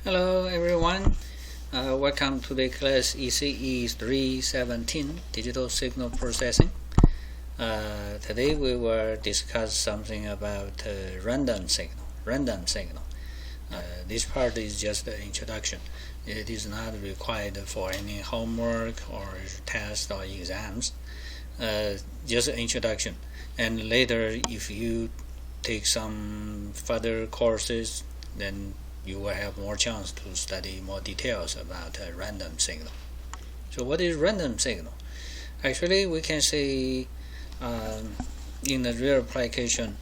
Hello everyone, welcome to the class ECE317 Digital Signal Processing. Today we will discuss something about random signal. This part is just the introduction. It is not required for any homework or test or exams. Just an introduction. And later, if you take some further courses, then you will have more chance to study more details about a random signal. So what is random signal? Actually, we can say in the real application,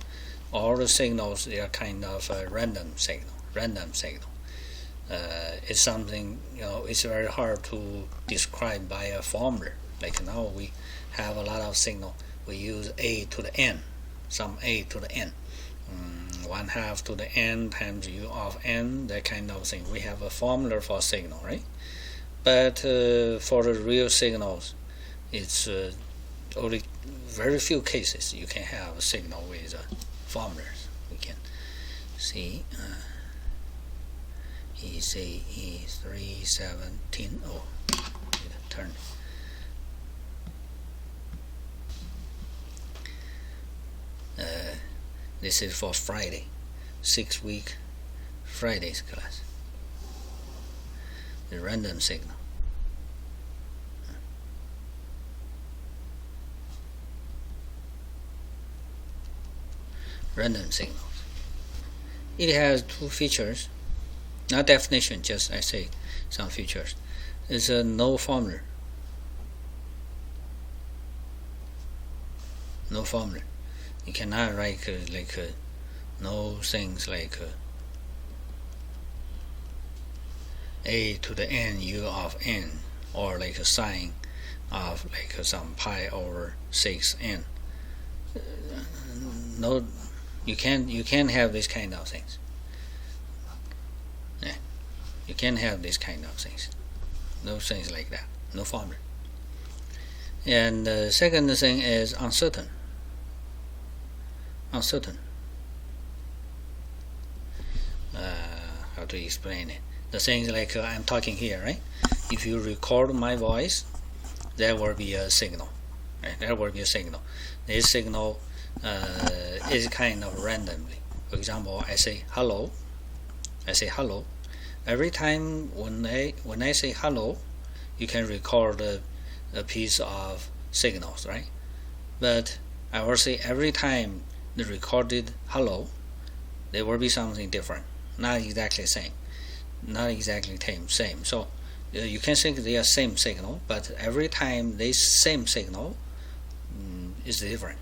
all the signals are kind of a random signal. It's something, it's very hard to describe by a formula. Like now we have a lot of signal. We use a to the n, some a to the n. 1/2 to the n times u of n, that kind of thing. We have a formula for signal, right? But for the real signals, it's only very few cases you can have a signal with formulas. We can see ECE317. Oh, turn. This is for Friday, 6-week Friday's class. The random signal. Random signals. It has two features, not definition, just I say some features. It's a no formula. No formula. You cannot write no things like a to the n u of n, or like a sign of like some pi over 6n. No, you can't have this kind of things. Yeah, you can't have this kind of things. No things like that. No formula. And the second thing is uncertain. How to explain it? The things like I'm talking here, right? If you record my voice, there will be a signal. Right? There will be a signal. This signal is kind of randomly. For example, I say hello. Every time when I say hello, you can record a piece of signals, right? But I will say every time the recorded hello, there will be something different, not exactly same. So you can think they are same signal, but every time this same signal is different.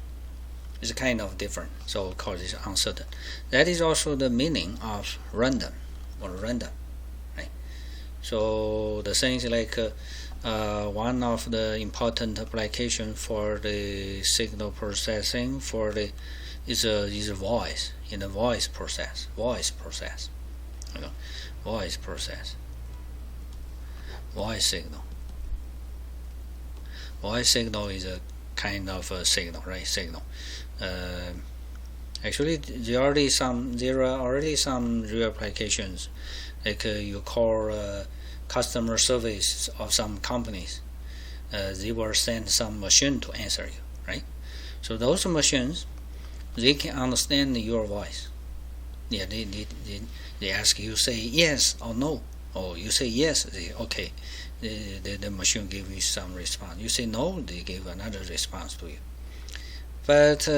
It's kind of different, so called it uncertain. That is also the meaning of random, right? So the things like one of the important application for the signal processing is voice, in the voice process. Voice signal. Voice signal is a kind of a signal, right? Actually, there are already some real applications, like you call customer service of some companies. They will send some machine to answer you, right? So those machines, they can understand your voice. Yeah, they ask you say yes or no. Or you say yes, okay. The machine give you some response. You say no, they give another response to you. But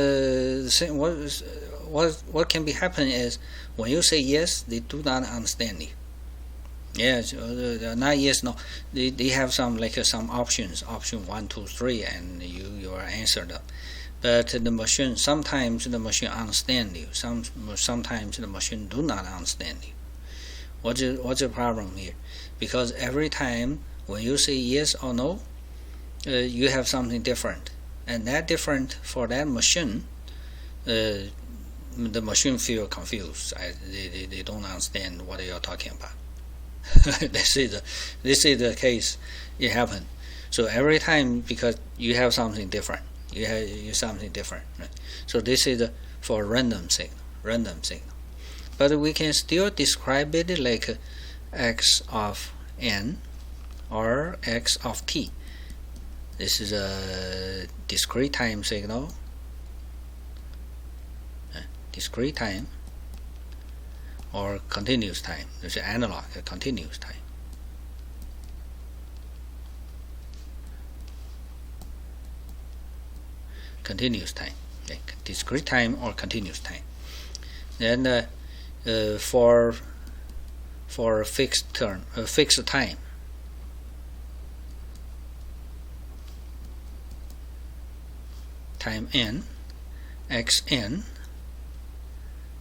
what can be happening is when you say yes, they do not understand you. Yes, not yes, no. They have some some options, option 1, 2, 3, and you are answered them. But the machine, sometimes the machine understand you. Sometimes the machine do not understand you. What's the problem here? Because every time when you say yes or no, you have something different, and that different for that machine. The machine feel confused. They don't understand what you're talking about. This is the case. It happened. So every time, because you have something different. You have something different, right? So this is for random signal. But we can still describe it like x of n or x of t. This is a discrete time signal, discrete time, or continuous time. This is analog, continuous time. Continuous time, okay. Discrete time or continuous time. Then for a fixed term, a fixed time, time n, xn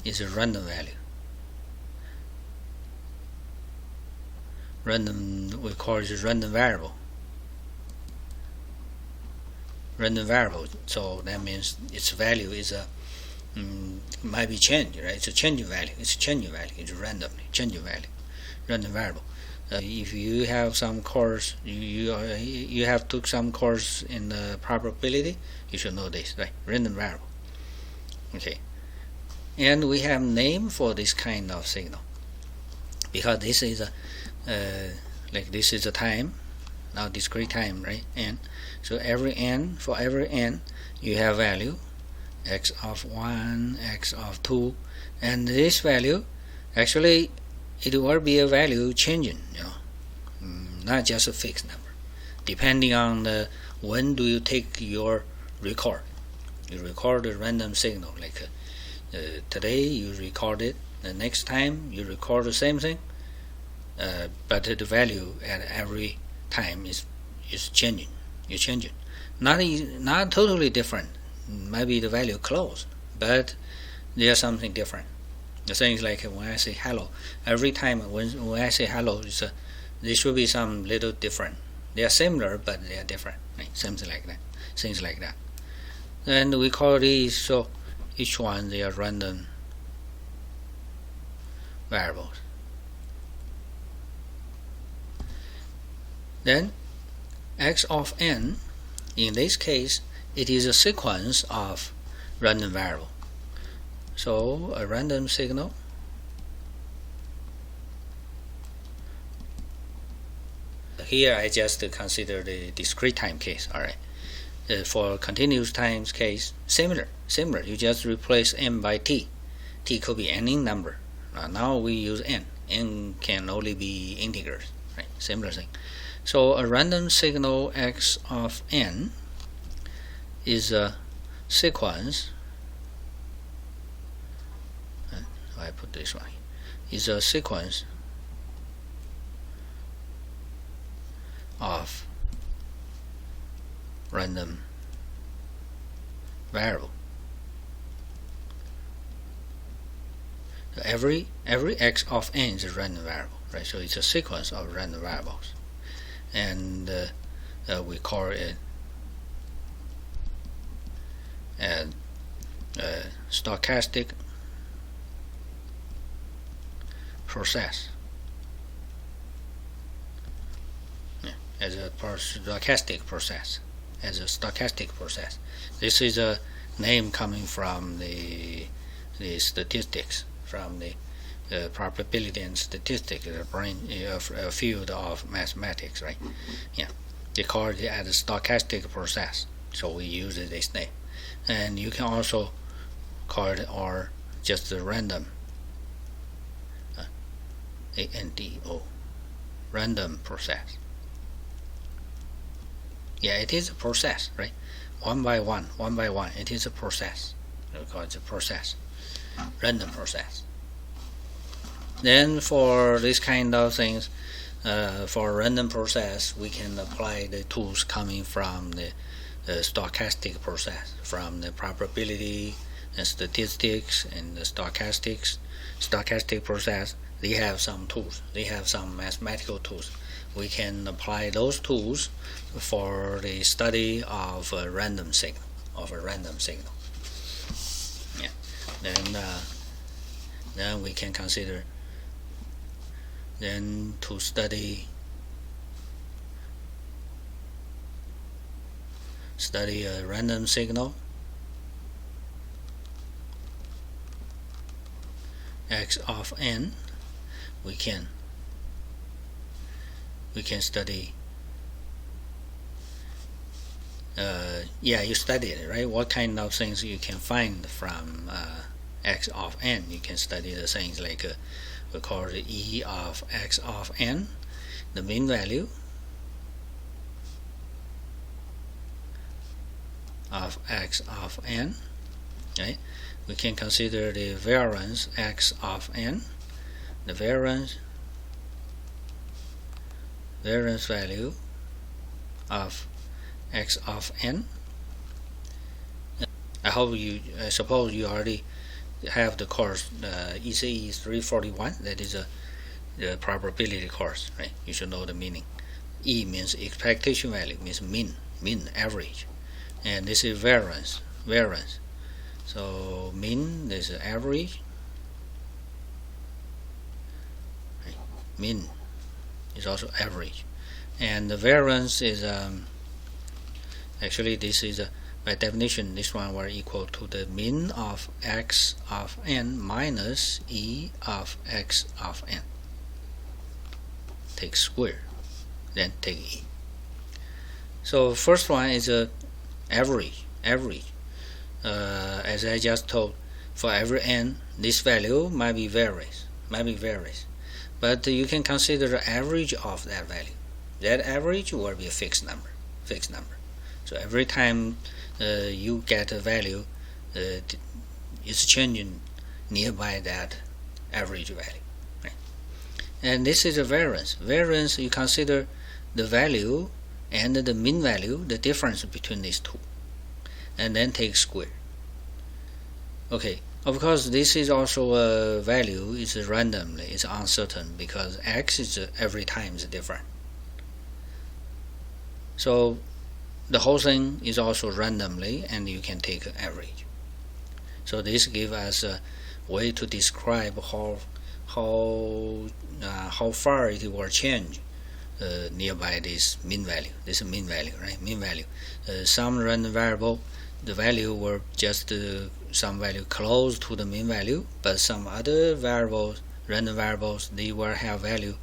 is a random value. Random, we call it a random variable. Random variable, so that means its value is a might be changed, right? It's a changing value. It's a changing value. It's randomly changing value. Random variable. If you have some course, you have took some course in the probability, you should know this, right? Random variable. Okay, and we have name for this kind of signal because this is a like this is a time, now discrete time, right? N. So every n, for every n, you have value x of 1, x of 2, and this value actually it will be a value changing, not just a fixed number, depending on the when do you take your record. You record a random signal, like today you record it, the next time you record the same thing, but the value at every time is changing. You're changing, not totally different. Maybe the value close, but there's something different. The thing is like when I say hello, every time when I say hello, there should be some little different. They are similar, but they are different, right? Something like that, things like that. Then we call these, so each one they are random variables. Then x of n, in this case, it is a sequence of random variable. So a random signal here I just consider the discrete time case. All right. For continuous times case, similar. You just replace n by t. T could be any number. Now we use n. N can only be integers. Right. Similar thing. So a random signal x of n is a sequence. I put this one. Is a sequence of random variable. So every x of n is a random variable, right? So it's a sequence of random variables, and we call it stochastic process. As a stochastic process, This is a name coming from the statistics, from the probability and statistics, a field of mathematics, right? Yeah, they call it as a stochastic process, so we use this name. And you can also call it or just a random, ANDO, random process. Yeah, it is a process, right? One by one, it is a process. We call it a process, random process. Then for this kind of things, for a random process, we can apply the tools coming from the stochastic process, from the probability and statistics and the stochastic process. They have some tools. They have some mathematical tools. We can apply those tools for the study of a random signal. Yeah. Then we can consider then to study a random signal x of n. We can we can study. You studied it, right? What kind of things you can find from x of n? You can study the things like we call it E of x of n, the mean value of x of n, right? We can consider the variance x of n, the variance value of x of n. I suppose you already have the course ECE317, that is the probability course, right? You should know the meaning. E means expectation value, means mean, average, and this is variance. So mean, this is average, right? Mean is also average, and the variance is actually this is by definition, this one will equal to the mean of x of n minus E of x of n. Take square, then take E. So first one is a average. As I just told, for every n, this value might be varies, but you can consider the average of that value. That average will be a fixed number. So every time you get a value, it's changing nearby that average value, right? And this is a variance. Variance, you consider the value and the mean value, the difference between these two, and then take square. Okay, of course this is also a value, it's randomly, it's uncertain, because x is every time is different. So the whole thing is also randomly, and you can take an average. So this gives us a way to describe how far it will change nearby this mean value. This is mean value, right? Mean value. Some random variable, the value will just some value close to the mean value, but some other variables, random variables, they will have value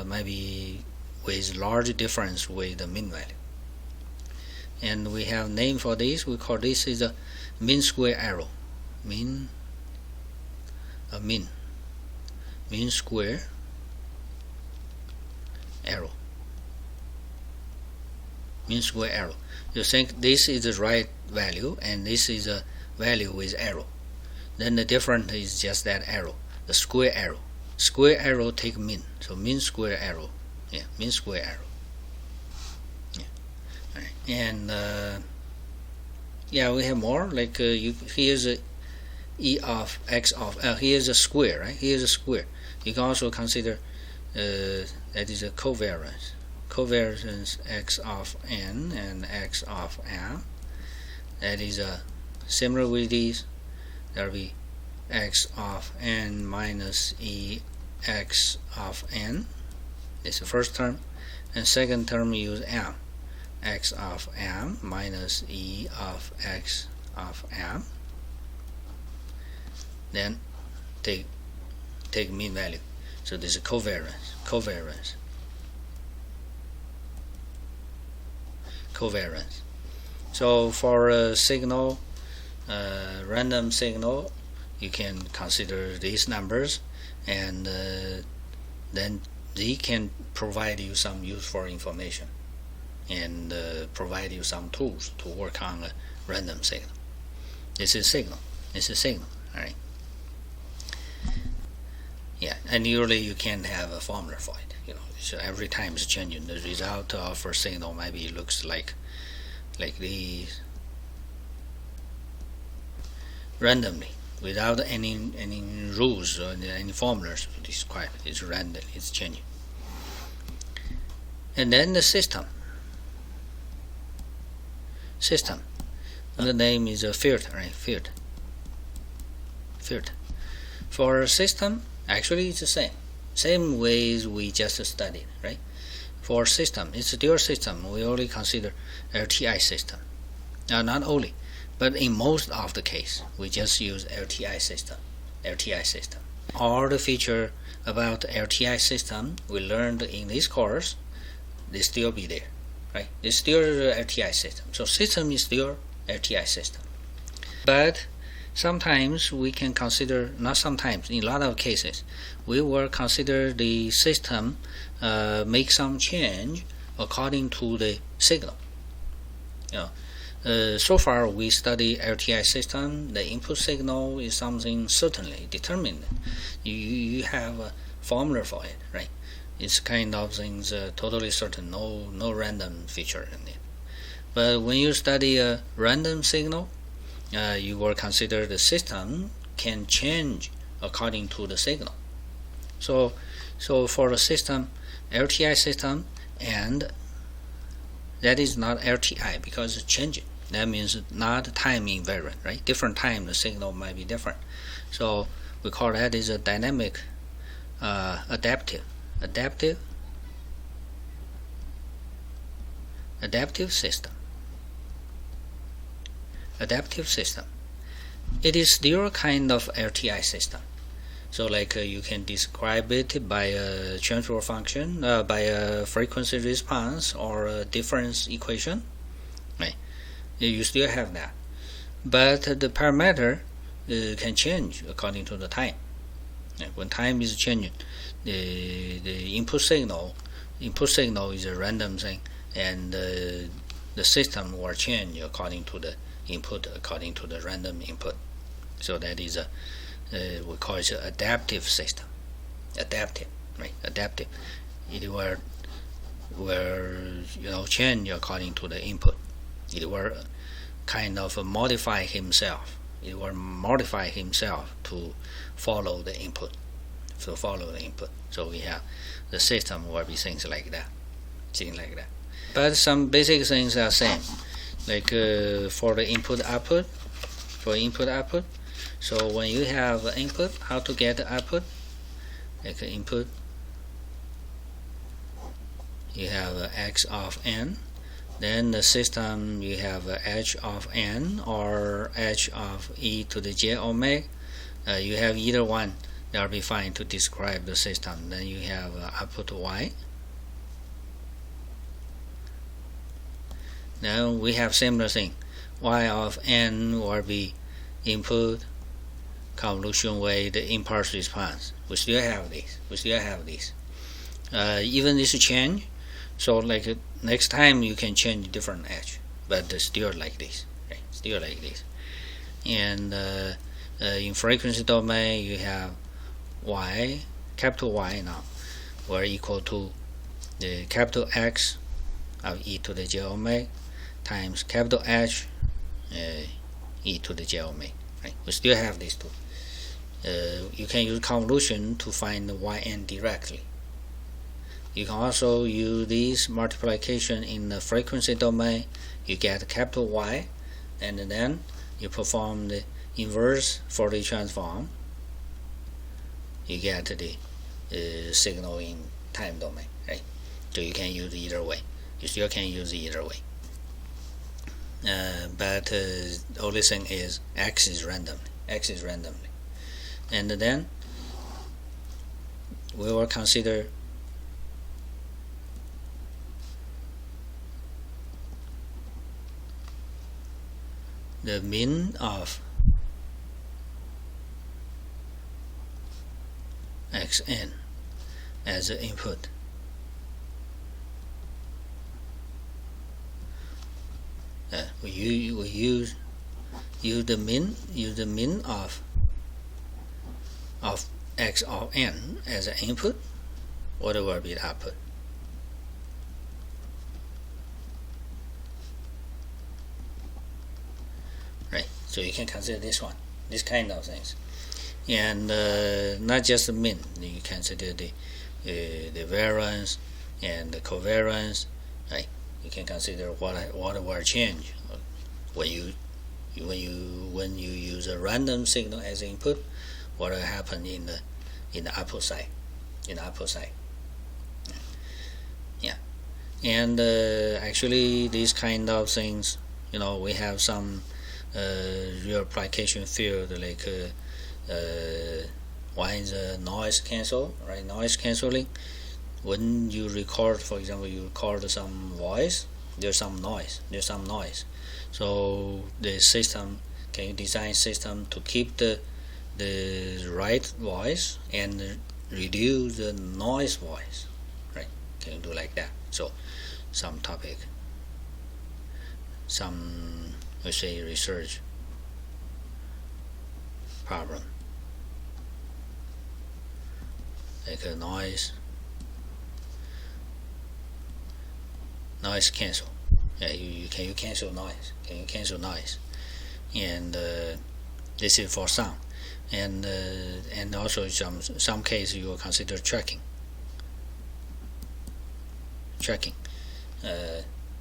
maybe with large difference with the mean value. And we have name for this. We call this is a mean square error. Mean square error. Mean square error. You think this is the right value, and this is a value with error. Then the difference is just that error, the square error. Square error take mean, so mean square error. Yeah, mean square error. And we have more, like here's a E of x of here's a square, right? Here's a square. You can also consider that is a covariance x of n and x of m. That is similar with these. There will be x of n minus E x of n. This is the first term, and second term use m. X of m minus E of x of m. Then take mean value. So this is covariance. So for a signal, random signal, you can consider these numbers, and then they can provide you some useful information, and provide you some tools to work on a random signal. This is signal. All right. Yeah, and usually you can have a formula for it. So every time it's changing. The result of a signal maybe looks like these, randomly, without any rules or any formulas to describe it. It's random. It's changing. And then the system. And the name is a filter, right? Filter. For a system, actually it's the same ways we just studied, right? For system, it's a dual system. We only consider LTI system. Now, not only, but in most of the case, we just use LTI system. All the feature about LTI system we learned in this course, they still be there, right? It's still LTI system. So system is still LTI system. But sometimes we can consider, not sometimes, in a lot of cases, we will consider the system make some change according to the signal. So far we study LTI system, the input signal is something certainly determined. You have a formula for it, right? It's kind of things totally certain, no random feature in it. But when you study a random signal, you will consider the system can change according to the signal. So for the system, LTI system, and that is not LTI because it's changing. That means not time invariant, right? Different time the signal might be different. So we call that is a dynamic adaptive system. Adaptive system. It is still a kind of LTI system. So like you can describe it by a transfer function, by a frequency response or a difference equation, right? You still have that, but the parameter can change according to the time. When time is changing, the input signal is a random thing, and the system will change according to the input, according to the random input. So that is a we call it an adaptive system. Adaptive, right? Adaptive. It will change according to the input. It will kind of modify himself. It will modify himself to follow the input. So we have the system will be things like that. But some basic things are same. Like for the input output. So when you have input, how to get the output? Like input, you have x of n. Then the system, you have h of n or h of e to the j omega. You have either one. That will be fine to describe the system. Then you have output y. Now we have similar thing. Y of n will be input, convolution way, the impulse response. We still have this. Even this change. So like next time you can change different h, but still like this, right? Still like this. And in frequency domain you have y, capital Y now, will equal to the capital X of e to the j omega times capital H e to the j omega. Right? We still have these two. You can use convolution to find the yn directly. You can also use this multiplication in the frequency domain. You get capital Y, and then you perform the inverse Fourier transform. You get the signal in time domain, right? So you can use either way. You still can use either way. But the only thing is x is randomly. And then we will consider the mean of xn as the input. We use the mean of x of n as an input. What will be the output? Right. So you can consider this kind of things, and not just the mean. You consider the variance and the covariance. Right. You can consider what will change when you use a random signal as input. What will happen in the output side? Yeah. And actually, these kind of things, we have some real application field like One is noise cancel, right? Noise canceling. When you record, for example, you record some voice, there's some noise. So the system, can you design system to keep the right voice and reduce the noise voice, right? Can you do like that? So some topic, some, let's say, research problem, like a noise cancel. Yeah, you cancel noise? Can you cancel noise? And this is for sound. And also some case you will consider tracking.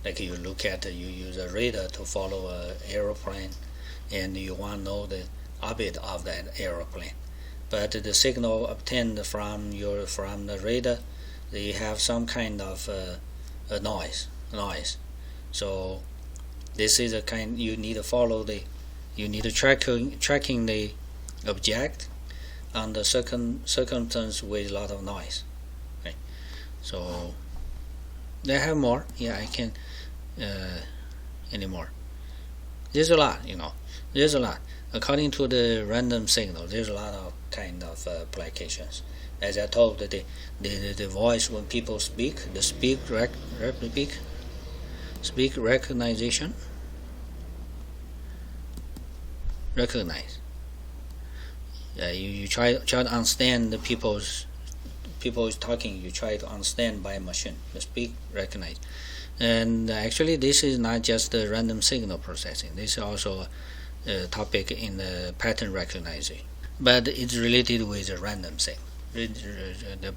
Like you look at, you use a radar to follow an aeroplane, and you want to know the orbit of that aeroplane. But the signal obtained from the radar, they have some kind of a noise. So this is a kind, you need to follow you need to tracking the object under circumstance with a lot of noise, right? So they have more. Yeah, I can anymore. There's a lot, There's a lot. According to the random signal, there's a lot of kind of applications. As I told, the voice when people speak, the speak recognition, recognize. You try to understand the people is talking. You try to understand by machine. The speak, recognize. And actually, this is not just the random signal processing. This is also a topic in the pattern recognition, but it's related with the random signal. The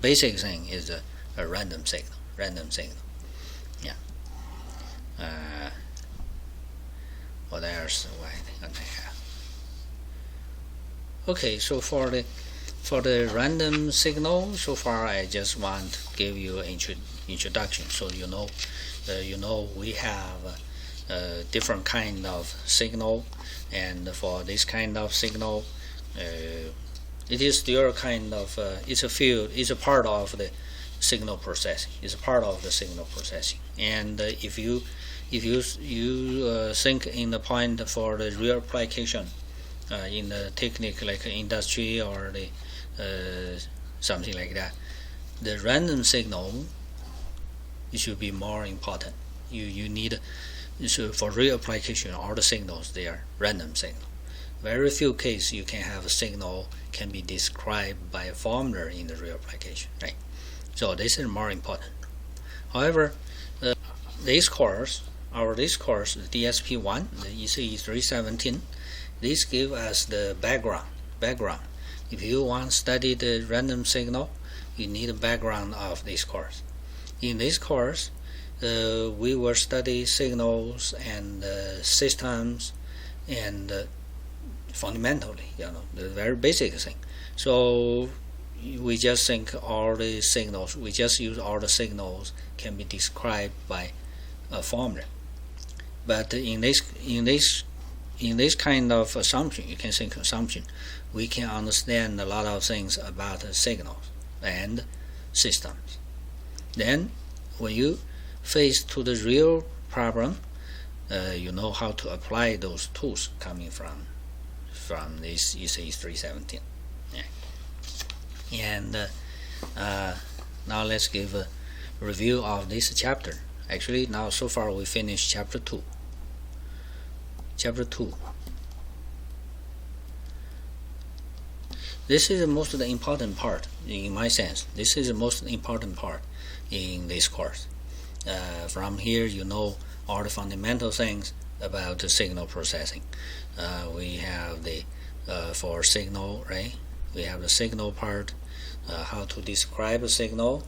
basic thing is a random signal. Yeah. What else? Okay, so for the random signal, so far I just want to give you an introduction, so you know we have different kind of signal, and for this kind of signal, it is still kind of it's a field, it's a part of the signal processing. And if you think in the point for the real application in the technique like industry or the something like that, the random signal, it should be more important. You need, so for real application, all the signals, they are random signal. Very few cases you can have a signal can be described by a formula in the real application, right? So this is more important. However, this course, the DSP1, the ECE317, this gives us the background. If you want to study the random signal, you need a background of this course. In this course, we will study signals and systems and fundamentally, the very basic thing. So we just think all the signals, we just use all the signals can be described by a formula. But in this kind of assumption, you can think assumption, we can understand a lot of things about signals and systems. Then when you face to the real problem, you know how to apply those tools coming from this ECE317. Yeah. And now let's give a review of this chapter. Actually, now so far we finished chapter 2. This is the most important part, in my sense. This is the most important part in this course. From here, you know all the fundamental things about the signal processing. We have the for signal, right? We have the signal part, how to describe a signal,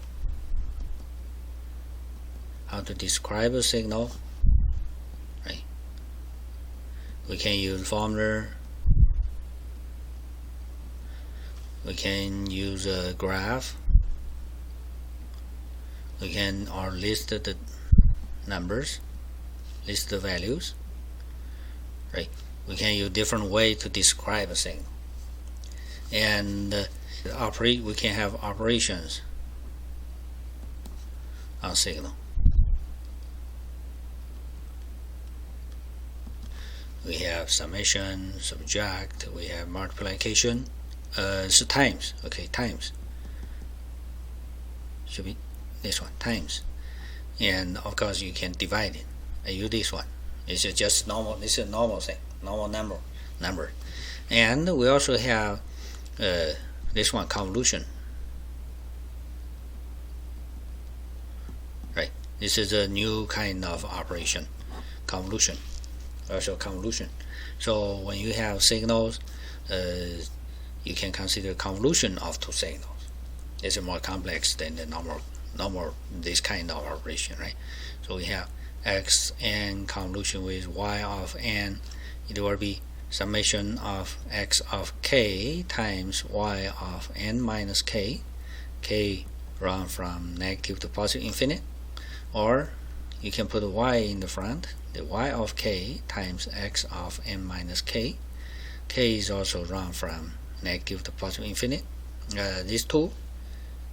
right? We can use formula, we can use a graph, we can list the numbers, list the values, right? We can use different way to describe a signal. and we can have operations on signal. We have summation, subtract, we have multiplication, so times, okay, times. Should be this one, times. And of course you can divide it. I use this one. It's just normal, this is a normal thing, normal number. And we also have this one, convolution. Right, this is a new kind of operation, convolution. Also convolution. So when you have signals, you can consider convolution of two signals. It's more complex than the normal this kind of operation, right? So we have x n convolution with y of n. It will be summation of x of k times y of n minus k. K run from negative to positive infinite, or you can put y in the front. The y of k times x of n minus k. K is also run from negative to positive infinite. These two,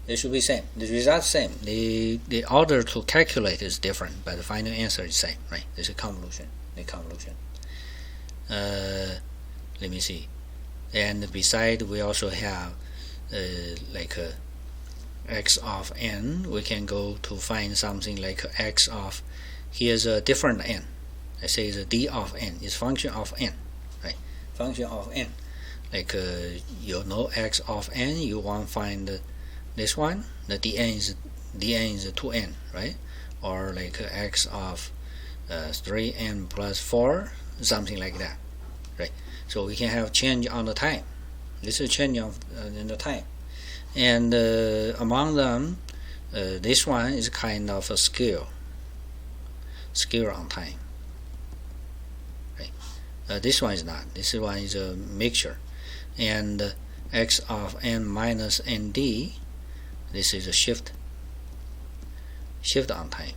they should be same. The result same. The order to calculate is different, but the final answer is same, right? This is convolution. The convolution. Let me see. And beside, we also have like x of n. We can go to find something like x of. Here's a different n. I say it's a d of n. It's function of n, right? Function of n. Like you know x of n. You want to find this one. The dn is 2n, right? Or like x of 3n plus 4, something like that, right? So we can have change on the time. This is change of in the time, and among them, this one is kind of a scale on time, right? This one is not. This one is a mixture, and x of n minus nd. This is a shift on time,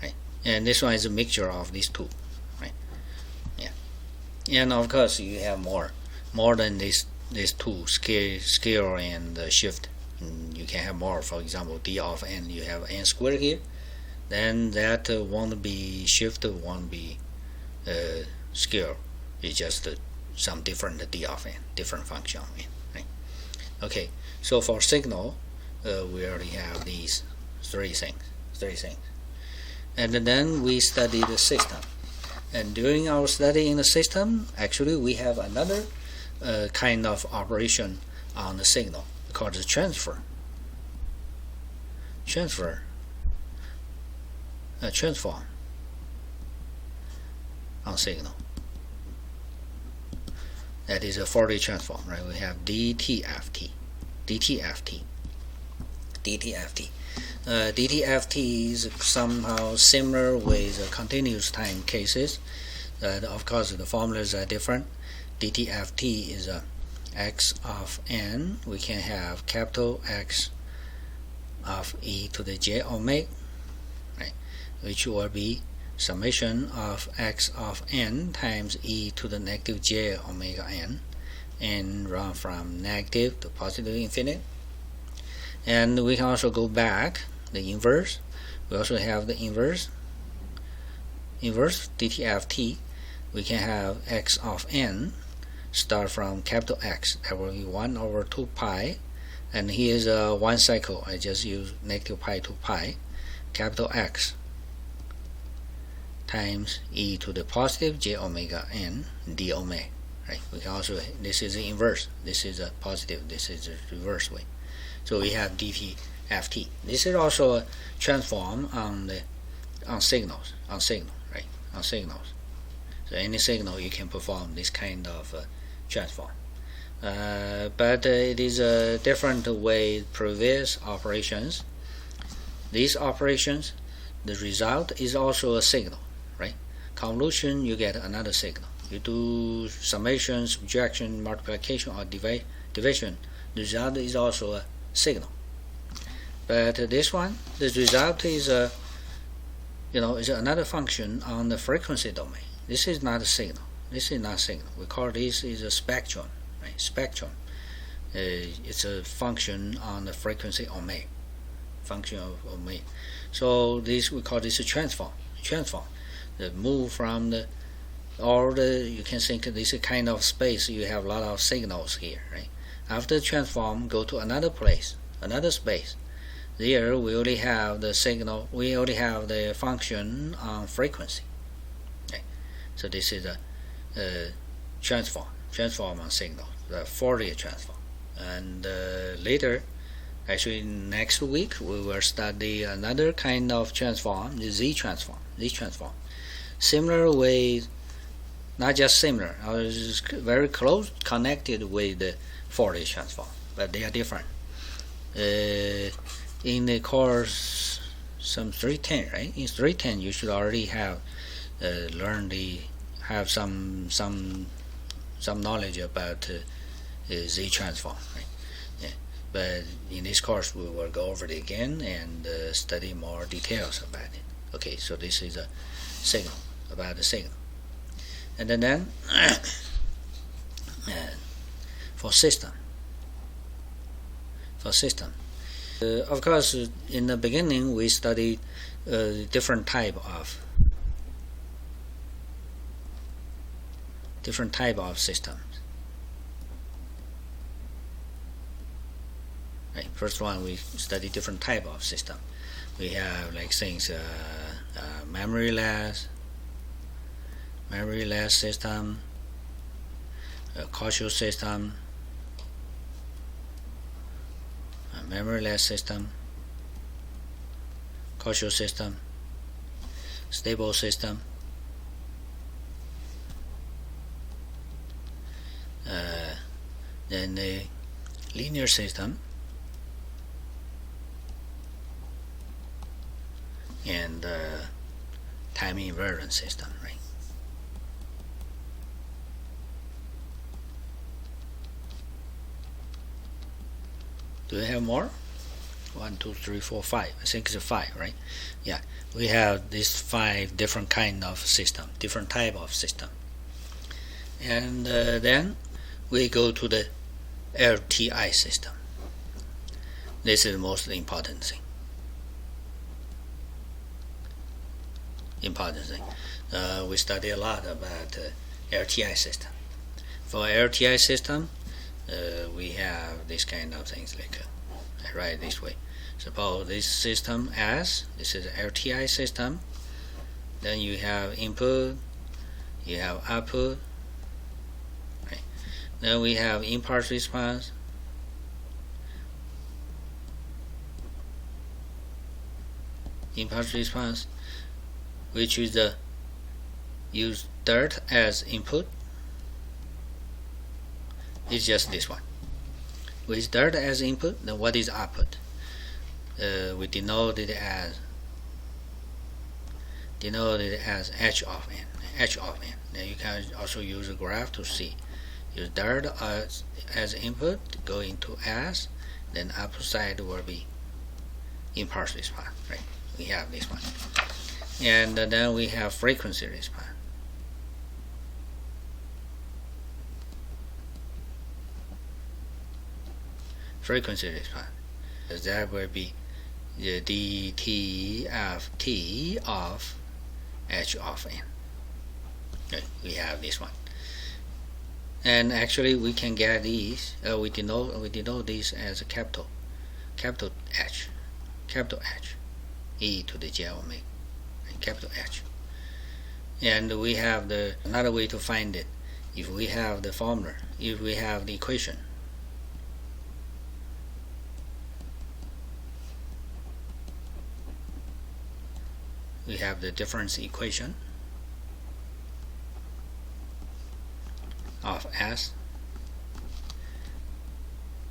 right? And this one is a mixture of these two, right? Yeah. And of course you have more than these two, scale and shift. And you can have more. For example, d of n, you have n squared here. Then that won't be shift, won't be scale. It's just some different d of n, different function of n, right? Okay, so for signal, we already have these three things. And then we study the system. And during our study in the system, actually we have another kind of operation on the signal called the transform on signal. That is a Fourier transform, right? We have DTFT. DTFT is somehow similar with continuous time cases. Of course, the formulas are different. DTFT is x of n. We can have capital X of e to the j omega, right? Which will be summation of x of n times e to the negative j omega n, and run from negative to positive infinite. And we can also go back the inverse. We also have the inverse DTFT. We can have x of n start from capital X. That will be 1 over 2 pi, and here's one cycle. I just use negative pi to pi, capital X times e to the positive j omega n d omega, right? We can also, this is the inverse, this is a positive, this is the reverse way. So we have DTFT. This is also a transform on signals, right? On signals. So any signal you can perform this kind of transform. But it is a different way previous operations. These operations, the result is also a signal, right? Convolution, you get another signal. You do summation, subtraction, multiplication, or division. The result is also a signal. But this one, the result is is another function on the frequency domain. This is not a signal. This is not signal. We call this is a spectrum, right? Spectrum. It's a function on the frequency omega. Function of omega. So this we call this a transform. Transform. The move from the you can think this is kind of space. You have a lot of signals here, right? After transform, go to another place, another space. There we only have the signal. We only have the function on frequency. Okay. So this is a transform on signal, the Fourier transform. And later, actually next week, we will study another kind of transform, the Z transform. Similar way, not just similar, it's very close connected with the Fourier transform, but they are different. In the course, some 310, right? In 310, you should already have have some knowledge about Z transform, right? Yeah. But in this course, we will go over it again and study more details about it. Okay, so this is a signal, about the signal. And then for system. Of course, in the beginning, we studied different type of systems. Right. First one, we study different type of system. We have like things memoryless system, cautious system, memoryless system, cautious system, stable system, then the linear system, and time invariant system, right? Do we have more? 1, 2, 3, 4, 5. I think it's 5, right? Yeah, we have these 5 different kind of system, different type of system. And then we go to the LTI system. This is the most important thing. We study a lot about LTI system. For LTI system, we have this kind of things like I write this way. Suppose this system as this is an LTI system. Then you have input, you have output. Right. Then we have impulse response. Which is use dirt as input. It's just this one. With dirt as input, then what is output? We denote it as h of n. Then you can also use a graph to see. Use dirt as input, go into S, then output side will be impulse response. Right? We have this one. And then we have frequency response. That will be the dt of t of h of n. Okay, we have this one. And actually we can get these, we denote this as a capital H, e to the j omega, capital H. And we have another way to find it. If we have the formula, if we have the equation, we have the difference equation of S,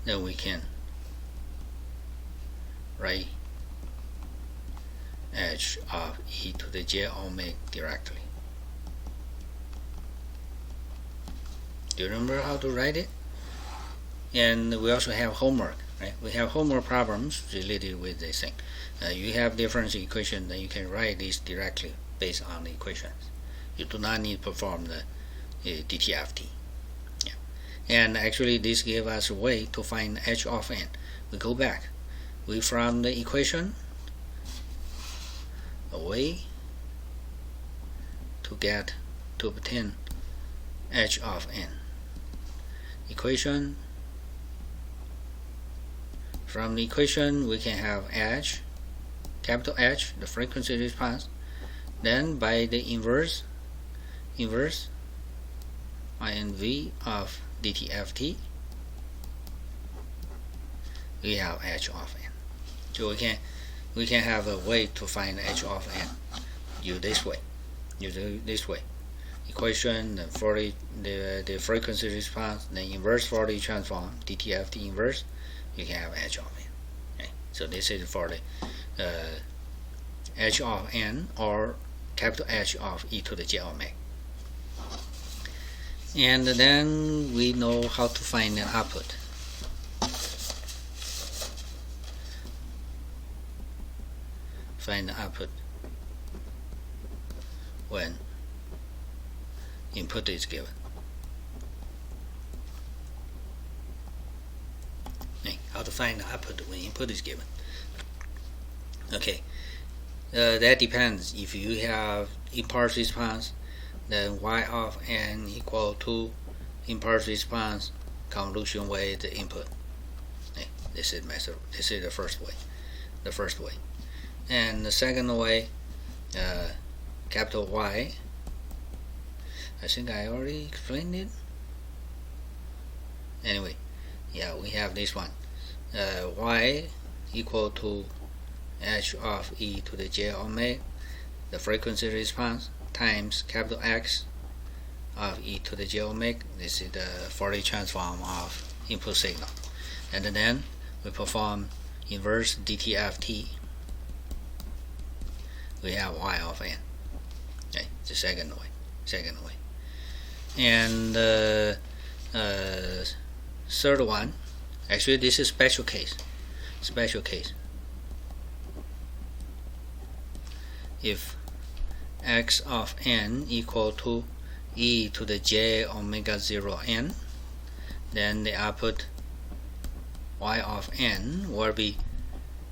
then we can write h of e to the j omega directly. Do you remember how to write it? And we also have homework, right? We have homework problems related with this thing. You have difference equation, then you can write this directly based on the equations. You do not need to perform the DTFT. Yeah. And actually this gives us a way to find h of n. We go back. We from the equation a way to obtain h of n. Equation. From the equation we can have h, capital H, the frequency response. Then by the inverse INV of DTFT, we have h of n. So we can have a way to find h of n. Use this way. Equation for the frequency response, the inverse for the transform, DTFT inverse, you can have h of n. Okay. So this is for the h of n, or capital H of e to the j omega. And then we know how to find the output. Find the output when input is given. Okay, how to find the output when input is given. Okay, that depends. If you have impulse response, then y of n equal to impulse response convolution with the input. Okay, this is method. This is the first way. And the second way, capital Y. I think I already explained it. Anyway, yeah, we have this one. Y equal to h of e to the j omega, the frequency response, times capital X of e to the j omega. This is the Fourier transform of input signal. And then we perform inverse DTFT. We have y of n. Okay, the second way. And third one, actually this is special case. If x of n equal to e to the j omega 0 n, then the output y of n will be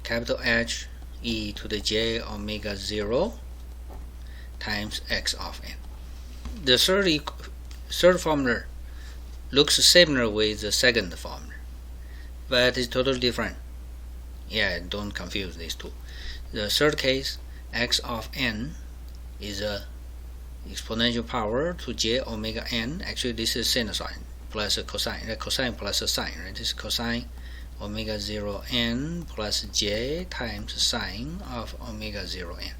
capital H e to the j omega 0 times x of n. The third formula looks similar with the second formula, but it's totally different. Yeah, don't confuse these two. The third case, x of n is a exponential power to j omega n. Actually, this is sinusoid plus a cosine. Cosine plus a sine, right? This is cosine omega 0 n plus j times sine of omega 0 n.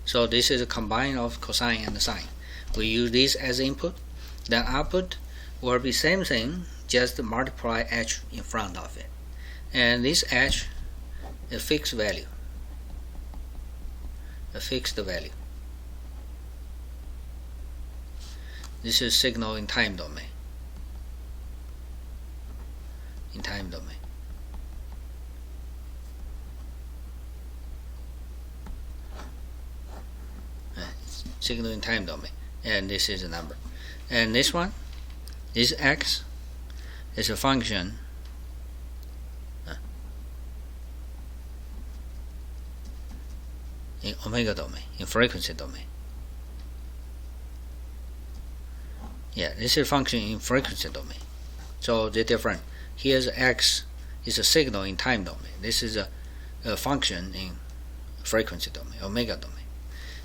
So this is a combine of cosine and sine. We use this as input. Then output will be same thing, just multiply h in front of it. And this h is a fixed value. This is signal in time domain. Signal in time domain, and this is a number. And this one, this x is a function in omega domain, in frequency domain. Yeah, this is a function in frequency domain. So they're different. Here's x is a signal in time domain. This is a function in frequency domain, omega domain.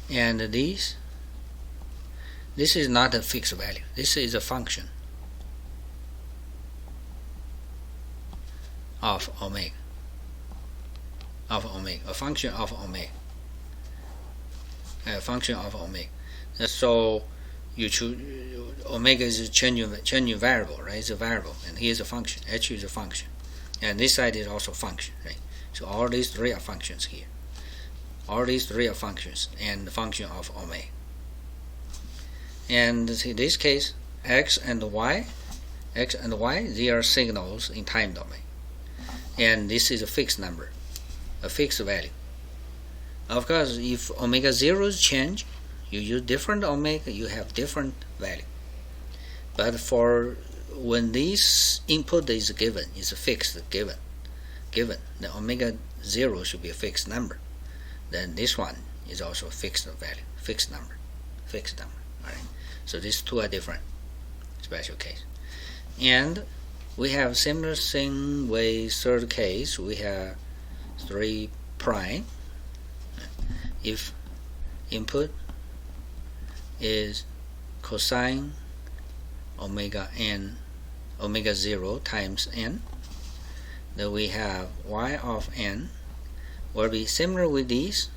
And this is not a fixed value. This is a function of omega. A function of omega. So you choose omega is a changing variable, right? It's a variable, and here's a function. H is a function, and this side is also a function, right? So all these three are functions here. All these three are functions, and the function of omega. And in this case, x and y, they are signals in time domain, and this is a fixed number, a fixed value. Of course, if omega zeros change, you use different omega, you have different value. But for when this input is given, is fixed, given, the omega 0 should be a fixed number. Then this one is also a fixed value, fixed number. All right. So these two are different special case. And we have similar thing with third case. We have 3 prime. If input is cosine omega 0 times n, then we have y of n will be similar with these,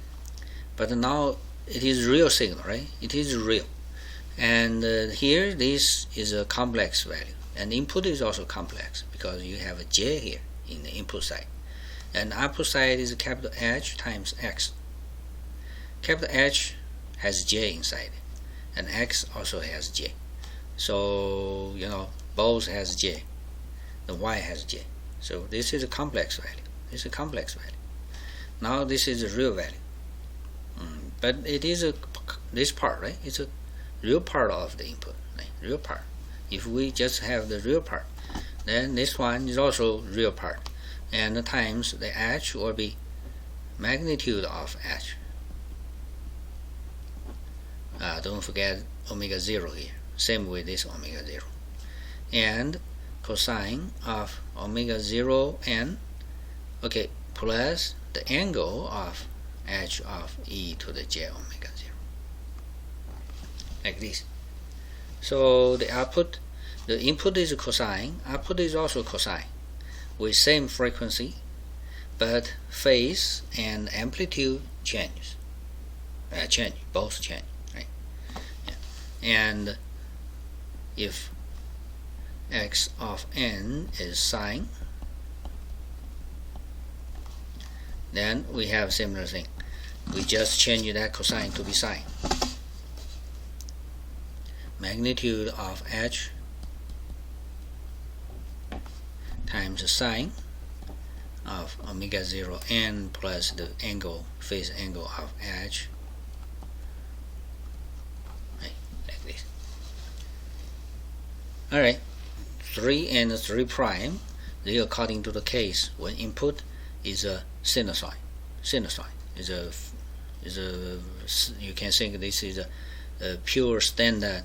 but now it is real signal, right? It is real. And here this is a complex value, and input is also complex because you have a j here in the input side, and output side is capital H times x. Capital H has j inside, and x also has j. So both has j, the y has j. So this is a complex value. This is a complex value. Now this is a real value, but it is this part, right? It's a real part of the input, right? Real part. If we just have the real part, then this one is also real part, and times the h will be magnitude of h. Don't forget omega 0 here. Same with this omega 0. And cosine of omega 0 n, okay, plus the angle of h of e to the j omega 0. Like this. So the output, the input is cosine, output is also cosine, with same frequency, but phase and amplitude changes. Both change, right? Yeah. And if x of n is sine, then we have similar thing. We just change that cosine to be sine. Magnitude of h times the sine of omega 0 n plus the angle, phase angle of h, right, like this. Alright, 3 and 3 prime, they according to the case when input is a sinusoid. Sinusoid is a you can think this is a pure standard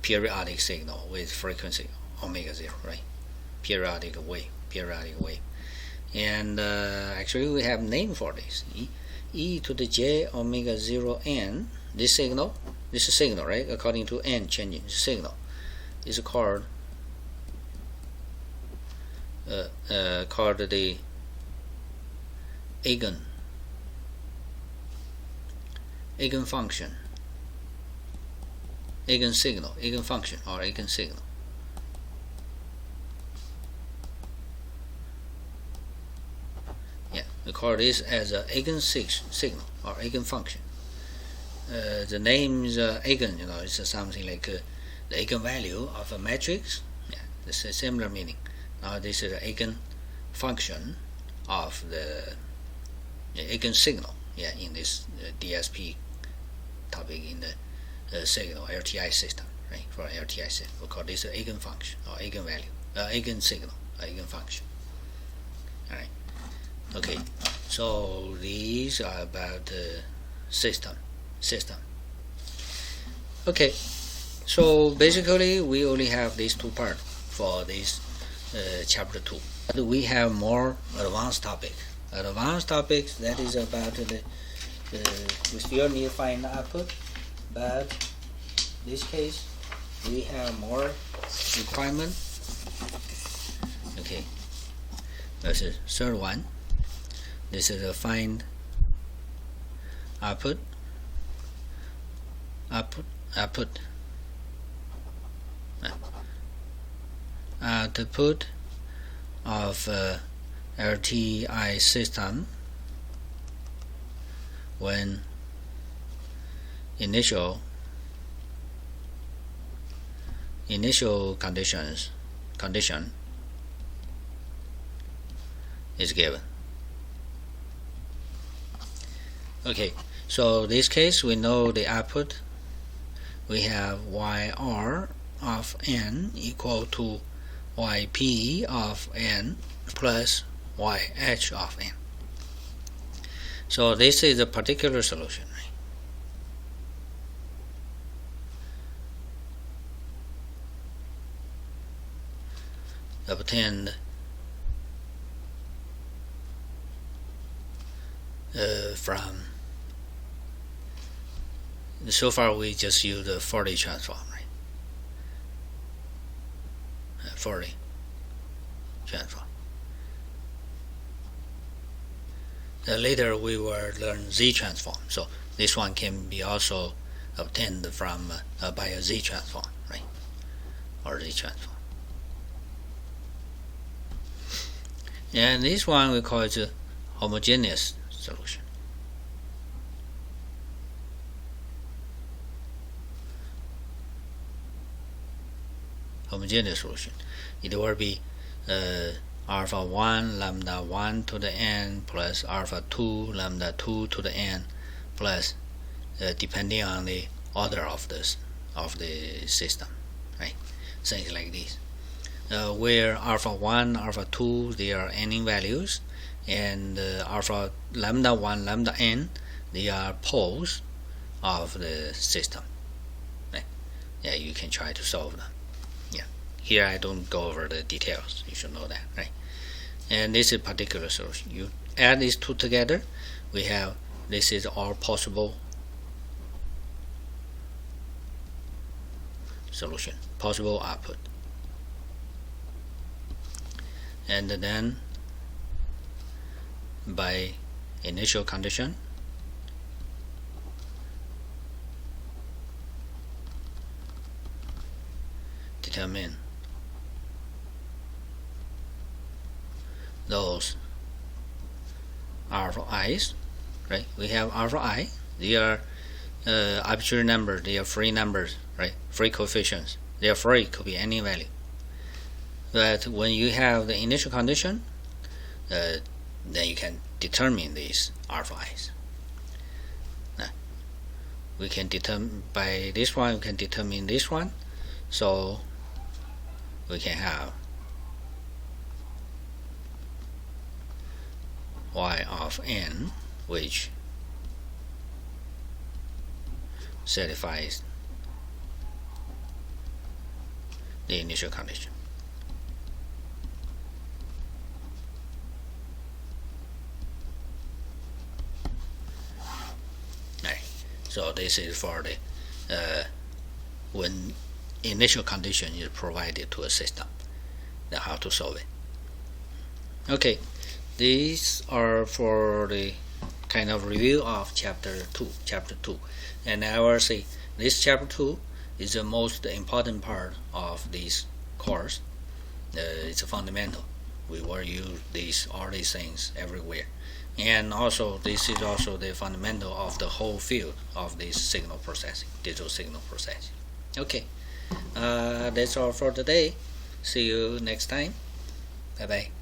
periodic signal with frequency omega 0, right? Periodic wave. And actually we have name for this. E to the j omega 0 n. This signal, right? According to n changing signal, is called the eigenfunction, eigensignal, eigenfunction, or eigensignal. Yeah, we call this as an eigensignal or eigenfunction. The name is eigen, it's something like the eigenvalue of a matrix. Yeah, this is a similar meaning. Now this is an eigenfunction of the eigensignal. Yeah, in this DSP topic in the signal LTI system, right? For LTI system, we call this an eigenfunction or eigenvalue, eigensignal, eigenfunction. All right. Okay. So these are about the system. Okay. So basically, we only have these two parts for this chapter 2. But we have more advanced topic. Advanced topics, that is about we still need to find the output, but in this case we have more requirement. Okay, that's the third one. This is a find output of LTI system when initial condition is given. Okay, so this case we know the output. We have YR of n equal to yp of n plus yh of n. So this is a particular solution, right? Obtained from, so far we just use the Fourier transform, right? Fourier transform. Later we will learn Z transform, so this one can be also obtained from by a Z transform, right? Or Z transform. And this one we call it a homogeneous solution. Homogeneous solution. It will be alpha 1 lambda 1 to the n plus alpha 2 lambda 2 to the n plus depending on the order of the system, right? Things like this. Where alpha 1, alpha 2 they are n values, and alpha lambda 1 lambda n they are poles of the system, right? Yeah, you can try to solve them. Yeah, here I don't go over the details, you should know that, right? And this is a particular solution. You add these two together, we have, this is all possible solution, possible output. And then by initial condition, determine those alpha i's, right? We have alpha I, they are arbitrary numbers, they are free numbers, right? Free coefficients, they are free, could be any value. But when you have the initial condition, then you can determine these alpha i's. We can determine by this one, we can determine this one, so we can have y of n, which satisfies the initial condition. Right. So this is for the when initial condition is provided to a system, then how to solve it. Okay, these are for the kind of review of chapter 2, and I will say this chapter 2 is the most important part of this course. It's a fundamental. We will use all these things everywhere, and also this is also the fundamental of the whole field of this signal processing, digital signal processing. Okay, that's all for today. See you next time. Bye bye.